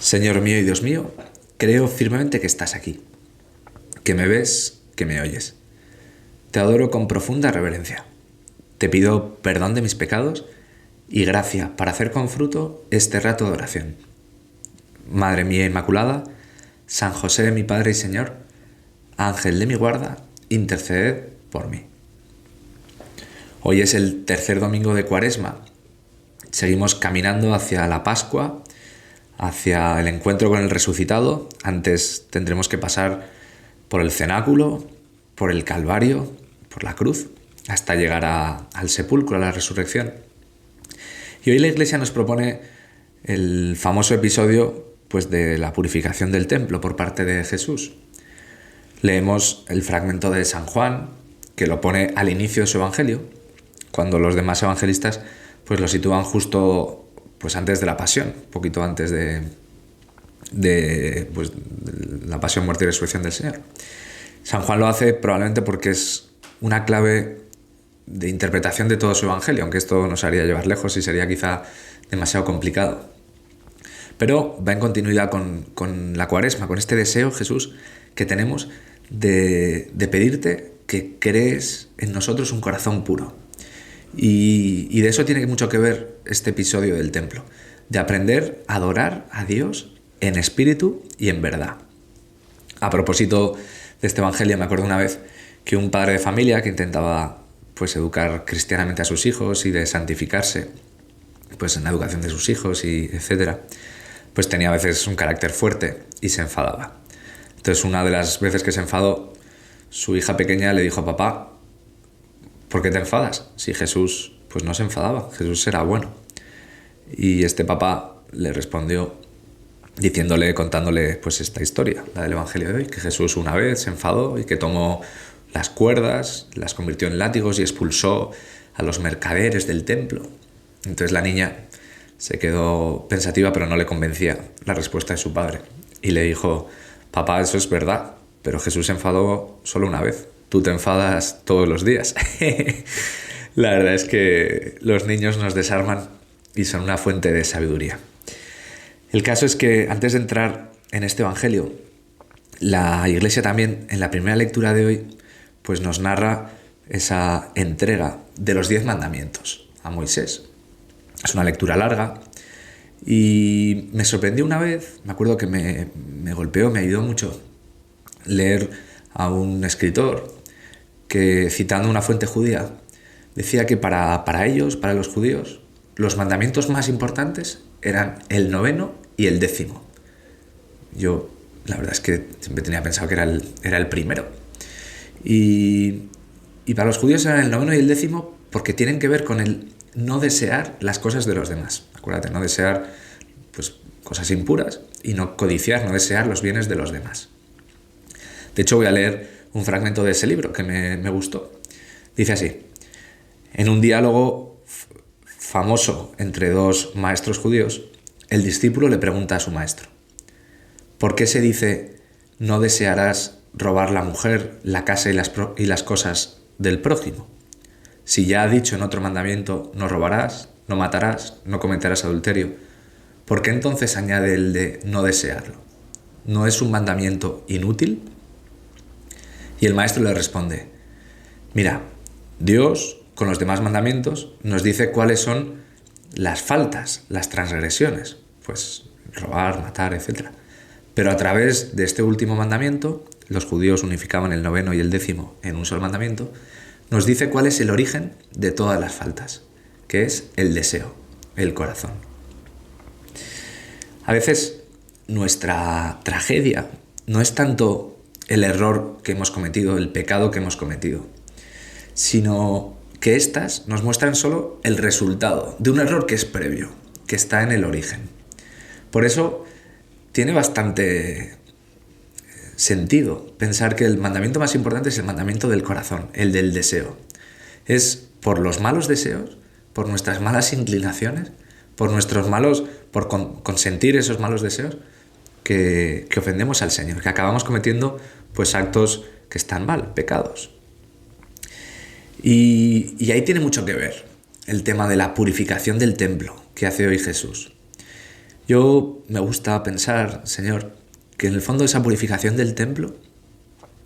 Señor mío y Dios mío, creo firmemente que estás aquí, que me ves, que me oyes. Te adoro con profunda reverencia. Te pido perdón de mis pecados y gracia para hacer con fruto este rato de oración. Madre mía Inmaculada, San José, mi Padre y Señor, Ángel de mi guarda, interceded por mí. Hoy es el tercer domingo de Cuaresma. Seguimos caminando hacia la Pascua, hacia el encuentro con el resucitado. Antes tendremos que pasar por el cenáculo, por el Calvario, por la cruz, hasta llegar al sepulcro, a la resurrección. Y hoy la Iglesia nos propone el famoso episodio de la purificación del templo por parte de Jesús. Leemos el fragmento de San Juan, que lo pone al inicio de su Evangelio, cuando los demás evangelistas lo sitúan justo antes de la pasión, un poquito antes de la pasión, muerte y resurrección del Señor. San Juan lo hace probablemente porque es una clave de interpretación de todo su Evangelio, aunque esto nos haría llevar lejos y sería quizá demasiado complicado. Pero va en continuidad con la Cuaresma, con este deseo, Jesús, que tenemos de pedirte que crees en nosotros un corazón puro. Y de eso tiene mucho que ver este episodio del templo, de aprender a adorar a Dios en espíritu y en verdad. A propósito de este Evangelio, me acuerdo una vez que un padre de familia que intentaba educar cristianamente a sus hijos y de santificarse en la educación de sus hijos y etcétera, tenía a veces un carácter fuerte y se enfadaba. Entonces, una de las veces que se enfadó, su hija pequeña le dijo: papá, ¿por qué te enfadas? Si Jesús no se enfadaba, Jesús era bueno. Y este papá le respondió contándole esta historia, la del Evangelio de hoy, que Jesús una vez se enfadó y que tomó las cuerdas, las convirtió en látigos y expulsó a los mercaderes del templo. Entonces la niña se quedó pensativa, pero no le convencía la respuesta de su padre. Y le dijo: papá, eso es verdad, pero Jesús se enfadó solo una vez. Tú te enfadas todos los días. La verdad es que los niños nos desarman y son una fuente de sabiduría. El caso es que antes de entrar en este Evangelio, la Iglesia también, en la primera lectura de hoy, nos narra esa entrega de los 10 mandamientos a Moisés. Es una lectura larga y me sorprendió una vez, me acuerdo que me golpeó, me ayudó mucho leer a un escritor que, citando una fuente judía, decía que para ellos, para los judíos, los mandamientos más importantes eran el 9º y el 10º. Yo, la verdad es que siempre tenía pensado que era el primero. Y para los judíos eran el 9º y el 10º porque tienen que ver con el no desear las cosas de los demás. Acuérdate, no desear cosas impuras y no codiciar, no desear los bienes de los demás. De hecho, voy a leer un fragmento de ese libro que me gustó. Dice así: en un diálogo famoso entre dos maestros judíos, el discípulo le pregunta a su maestro: ¿por qué se dice no desearás robar la mujer, la casa y las cosas del prójimo? Si ya ha dicho en otro mandamiento: no robarás, no matarás, no cometerás adulterio, ¿por qué entonces añade el de no desearlo? ¿No es un mandamiento inútil? Y el maestro le responde: mira, Dios, con los demás mandamientos, nos dice cuáles son las faltas, las transgresiones, robar, matar, etc. Pero a través de este último mandamiento, los judíos unificaban el 9º y el 10º en un solo mandamiento, nos dice cuál es el origen de todas las faltas, que es el deseo, el corazón. A veces nuestra tragedia no es tanto el error que hemos cometido, el pecado que hemos cometido, sino que éstas nos muestran solo el resultado de un error que es previo, que está en el origen. Por eso tiene bastante sentido pensar que el mandamiento más importante es el mandamiento del corazón, el del deseo. Es por los malos deseos, por nuestras malas inclinaciones, por consentir esos malos deseos, que ofendemos al Señor, que acabamos cometiendo actos que están mal, pecados. Y ahí tiene mucho que ver el tema de la purificación del templo que hace hoy Jesús. Yo me gusta pensar, Señor, que en el fondo esa purificación del templo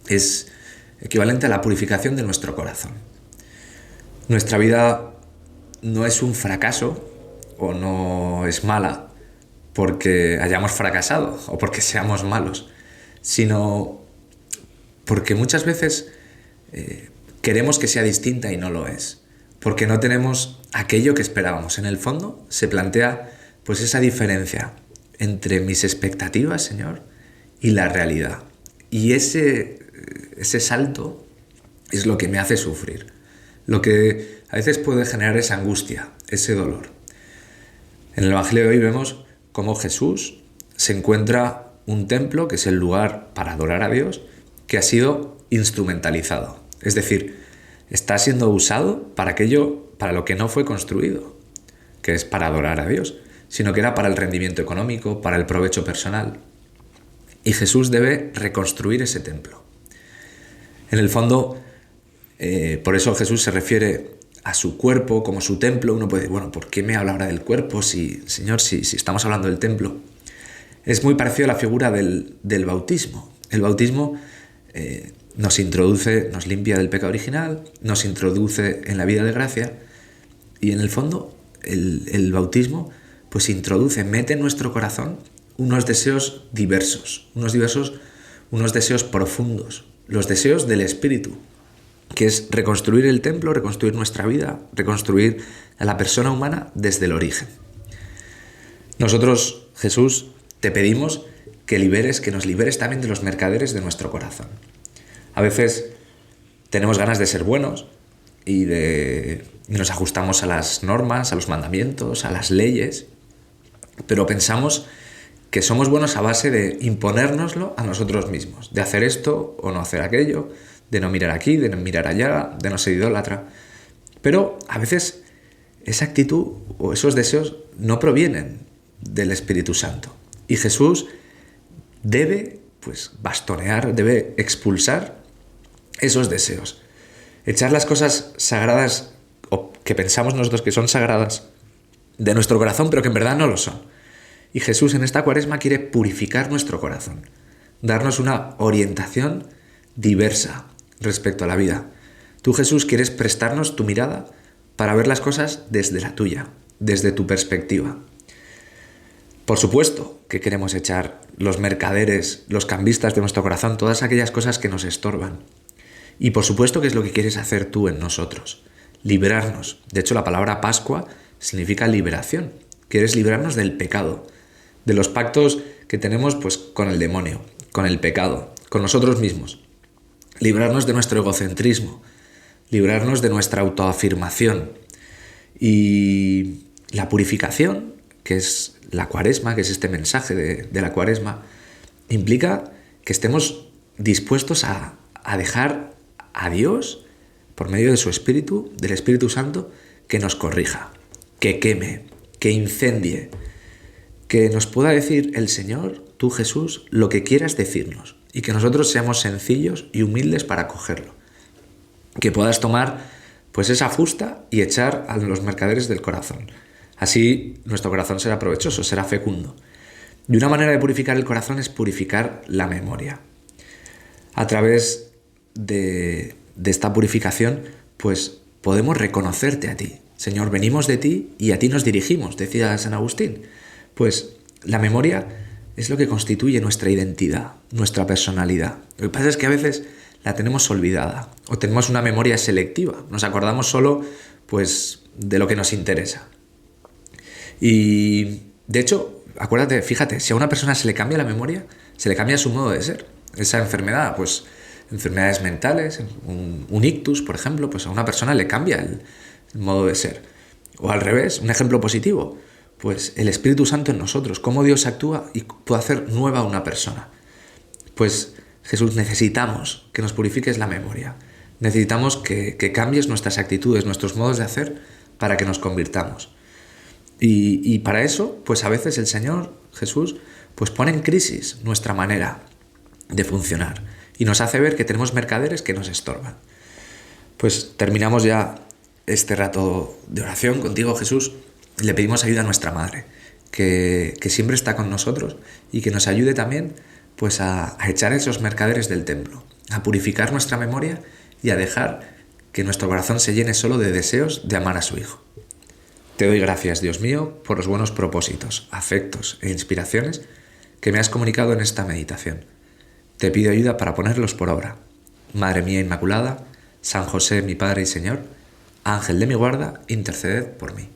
es equivalente a la purificación de nuestro corazón. Nuestra vida no es un fracaso o no es mala porque hayamos fracasado o porque seamos malos, sino porque muchas veces queremos que sea distinta y no lo es, porque no tenemos aquello que esperábamos. En el fondo se plantea pues esa diferencia entre mis expectativas, Señor, y la realidad. Y ese salto es lo que me hace sufrir, lo que a veces puede generar esa angustia, ese dolor. En el Evangelio de hoy vemos cómo Jesús se encuentra un templo, que es el lugar para adorar a Dios, que ha sido instrumentalizado. Es decir, está siendo usado para aquello para lo que no fue construido, que es para adorar a Dios, sino que era para el rendimiento económico, para el provecho personal. Y Jesús debe reconstruir ese templo. En el fondo, por eso Jesús se refiere a su cuerpo como su templo. Uno puede decir, bueno, ¿por qué me habla ahora del cuerpo? Señor, si estamos hablando del templo. Es muy parecido a la figura del bautismo. El bautismo nos introduce, nos limpia del pecado original, nos introduce en la vida de gracia, y en el fondo el bautismo pues introduce, mete en nuestro corazón unos deseos diversos, unos deseos profundos, los deseos del Espíritu, que es reconstruir el templo, reconstruir nuestra vida, reconstruir a la persona humana desde el origen. Nosotros, Jesús, te pedimos que nos liberes también de los mercaderes de nuestro corazón. A veces tenemos ganas de ser buenos y nos ajustamos a las normas, a los mandamientos, a las leyes, pero pensamos que somos buenos a base de imponérnoslo a nosotros mismos, de hacer esto o no hacer aquello, de no mirar aquí, de no mirar allá, de no ser idólatra. Pero a veces esa actitud o esos deseos no provienen del Espíritu Santo. Y Jesús debe bastonear, debe expulsar esos deseos. Echar las cosas sagradas o que pensamos nosotros que son sagradas de nuestro corazón, pero que en verdad no lo son. Y Jesús en esta Cuaresma quiere purificar nuestro corazón, darnos una orientación diversa respecto a la vida. Tú, Jesús, quieres prestarnos tu mirada para ver las cosas desde la tuya, desde tu perspectiva. Por supuesto que queremos echar los mercaderes, los cambistas de nuestro corazón, todas aquellas cosas que nos estorban. Y por supuesto que es lo que quieres hacer tú en nosotros, liberarnos. De hecho, la palabra Pascua significa liberación. Quieres librarnos del pecado, de los pactos que tenemos con el demonio, con el pecado, con nosotros mismos. Librarnos de nuestro egocentrismo, librarnos de nuestra autoafirmación. Y la purificación, que es la Cuaresma, que es este mensaje de la Cuaresma, implica que estemos dispuestos a dejar a Dios, por medio de su Espíritu, del Espíritu Santo, que nos corrija, que queme, que incendie, que nos pueda decir el Señor, tú Jesús, lo que quieras decirnos, y que nosotros seamos sencillos y humildes para cogerlo. Que puedas tomar esa fusta y echar a los mercaderes del corazón. Así nuestro corazón será provechoso, será fecundo. Y una manera de purificar el corazón es purificar la memoria. A través de esta purificación, podemos reconocerte a ti. Señor, venimos de ti y a ti nos dirigimos, decía San Agustín. La memoria es lo que constituye nuestra identidad, nuestra personalidad. Lo que pasa es que a veces la tenemos olvidada o tenemos una memoria selectiva. Nos acordamos solo de lo que nos interesa. Y de hecho, acuérdate, fíjate, si a una persona se le cambia la memoria, se le cambia su modo de ser. Esa enfermedad, enfermedades mentales, un ictus, por ejemplo, a una persona le cambia el modo de ser. O al revés, un ejemplo positivo, el Espíritu Santo en nosotros, cómo Dios actúa y puede hacer nueva a una persona. Jesús, necesitamos que nos purifiques la memoria. Necesitamos que cambies nuestras actitudes, nuestros modos de hacer para que nos convirtamos. Y para eso, a veces el Señor, Jesús, pone en crisis nuestra manera de funcionar y nos hace ver que tenemos mercaderes que nos estorban. Terminamos ya este rato de oración contigo, Jesús, y le pedimos ayuda a nuestra Madre, que siempre está con nosotros y que nos ayude también pues a echar a esos mercaderes del templo, a purificar nuestra memoria y a dejar que nuestro corazón se llene solo de deseos de amar a su Hijo. Te doy gracias, Dios mío, por los buenos propósitos, afectos e inspiraciones que me has comunicado en esta meditación. Te pido ayuda para ponerlos por obra. Madre mía Inmaculada, San José, mi Padre y Señor, Ángel de mi guarda, interceded por mí.